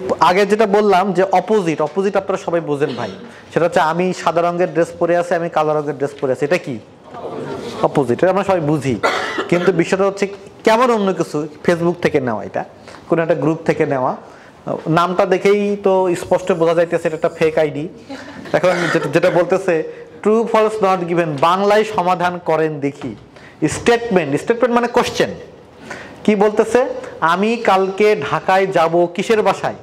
আগে যেটা বললাম যে অপোজিট অপোজিট আপনারা সবাই বোঝেন ভাই, সেটা হচ্ছে আমি সাদা রঙের ড্রেস পরে আছি, আমি কালো রঙের ড্রেস পরে আছি, এটা কি অপোজিট, এটা আমরা সবাই বুঝি। কিন্তু বিষয়টা হচ্ছে কেমন অন্য কিছু ফেসবুক থেকে নেওয়া, এটা কোনো একটা গ্রুপ থেকে নেওয়া, নামটা দেখেই তো স্পষ্ট বোঝা যাইতেছে এটা একটা ফেক আইডি। এখন যেটা বলতেছে ট্রু ফলস নট গিভেন, বাংলায় সমাধান করেন দেখি। স্টেটমেন্ট, স্টেটমেন্ট মানে কোশ্চেন। কি বলতেছে? আমি কালকে ঢাকায় যাব কিসের বাসায়?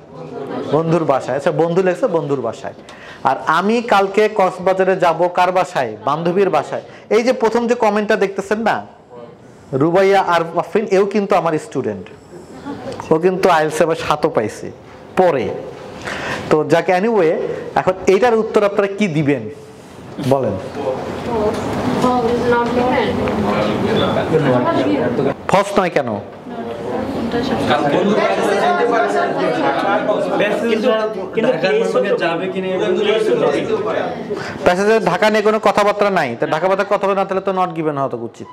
বন্ধুর বাসায়। আচ্ছা, বন্ধু লেগেছে বন্ধুর বাসায়। আর আমি কালকে কক্সবাজারে যাব কার বাসায়? বান্ধবীর বাসায়। এই যে প্রথম যে কমেন্টটা দেখতেছেন না, রুবাইয়া আর আফরিন, এও কিন্তু আমার স্টুডেন্ট, ও কিন্তু আইএলটিএস এবার 7ও পাইছে পরে। তো যাকে এনিওয়ে, এখন এইটার উত্তর আপনারা কি দিবেন বলেন? ফলস নয় কেন? ঢাকা নিয়ে কোনো কথাবার্তা নাই, তা ঢাকা বার্তা কথা না তাহলে তো নট গিভেন হওয়া উচিত।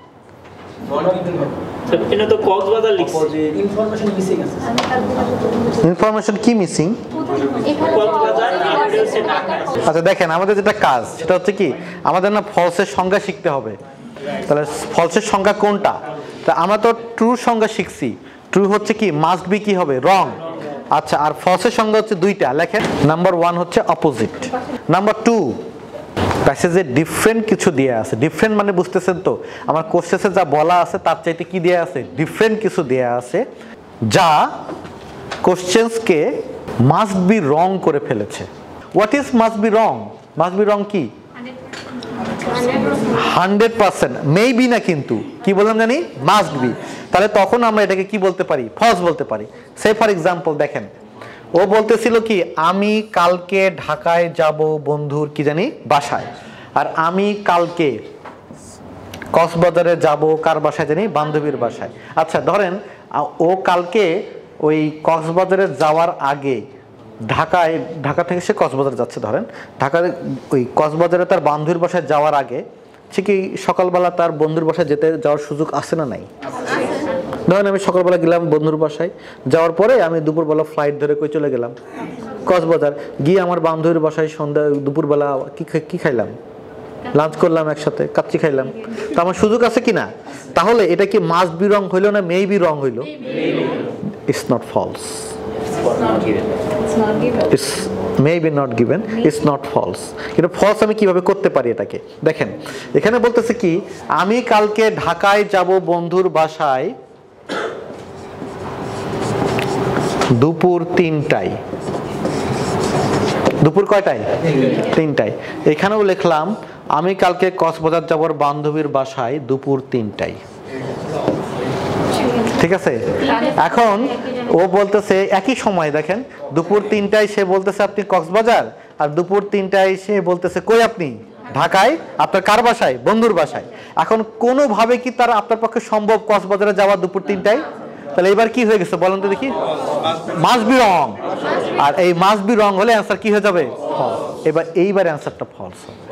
ইনফরমেশন কি মিসিং? আচ্ছা দেখেন, আমাদের যেটা কাজ সেটা হচ্ছে কি, আমাদের না ফলসের সংজ্ঞা শিখতে হবে। তাহলে ফলসের সংজ্ঞা কোনটা? তা আমরা তো ট্রু সংজ্ঞা শিখছি। ট্রু হচ্ছে কি, মাস্ট বি কি হবে? রং। আচ্ছা, আর ফলসের সংজ্ঞা হচ্ছে দুইটা, লেখেন। নাম্বার 1 হচ্ছে অপোজিট, নাম্বার 2 প্যাসেজে ডিফারেন্ট কিছু দিয়ে আছে। ডিফারেন্ট মানে বুঝতেছেন তো, আমার কোশ্চেনে যা বলা আছে তার চাইতে কি দেয়া আছে? ডিফারেন্ট কিছু দেয়া আছে, যা কোশ্চেন্সকে মাস্ট বি রং করে ফেলেছে। What is must be wrong? Must be wrong কি? 100%। মেবি না, কিন্তু কি বললাম জানি? Must be. তাহলে তখন আমরা এটাকে কি বলতে পারি? ফলস বলতে পারি। সে ফর এক্সাম্পল দেখেন, ও বলতেছিল কি, আমি কালকে ঢাকায় যাব বন্ধুর কি জানি বাসায়, আর আমি কালকে কক্সবাজারে যাব কার বাসায় জানি? বান্ধবীর বাসায়। আচ্ছা ধরেন ও কালকে ওই কক্সবাজারে যাওয়ার আগে ঢাকা থেকে সে কক্সবাজার যাচ্ছে, ধরেন ঢাকার ওই কক্সবাজারে তার বান্ধবীর বাসায় যাওয়ার আগে সে কি সকালবেলা তার বন্ধুর বাসায় যাওয়ার সুযোগ আছে না নাই? ধরেন আমি সকালবেলা গেলাম বন্ধুর বাসায়, যাওয়ার পরে আমি দুপুরবেলা ফ্লাইট ধরে কই চলে গেলাম কক্সবাজার, গিয়ে আমার বান্ধবীর বাসায় সন্ধ্যা দুপুরবেলা কি খাইলাম? লাঞ্চ করলাম একসাথে, কাচ্চি খাইলাম। তো আমার সুযোগ আছে কিনা? তাহলে এটা কি মাস্ট বি রং হইলো না মেবি রং হইলো? It's not false, it's maybe not given, it's not false. কিন্তু ফলস আমি কিভাবে করতে পারি এটাকে দেখেন। এখানে বলতেছে কি, আমি কালকে ঢাকায় যাব বন্ধুর বাসায় দুপুর 3টায়। দুপুর কয়টায়? 3টায়। এখানেও লিখলাম আমি কালকে কক্সবাজার যাবার বান্ধবীর বাসায় দুপুর 3টায়। ঠিক আছে? এখন ও বলতেছে একই সময়, দেখেন দুপুর 3টায় সে বলতেছে আপনি কক্সবাজার, আর দুপুর 3টায় সে বলতেছে কই আপনি? ঢাকায়। আপনার কার বাসায়? বন্ধুর বাসায়। এখন কোনোভাবে কি তার আপনার পক্ষে সম্ভব কক্সবাজারে যাওয়া দুপুর 3টায়? তাহলে এবার কি হয়ে গেছে বলেন তো দেখি? Must be wrong. আর এই মাস্ট বি রং হলে অ্যান্সার কি হয়ে যাবে? ফলস। এইবার অ্যান্সারটা ফলস হবে।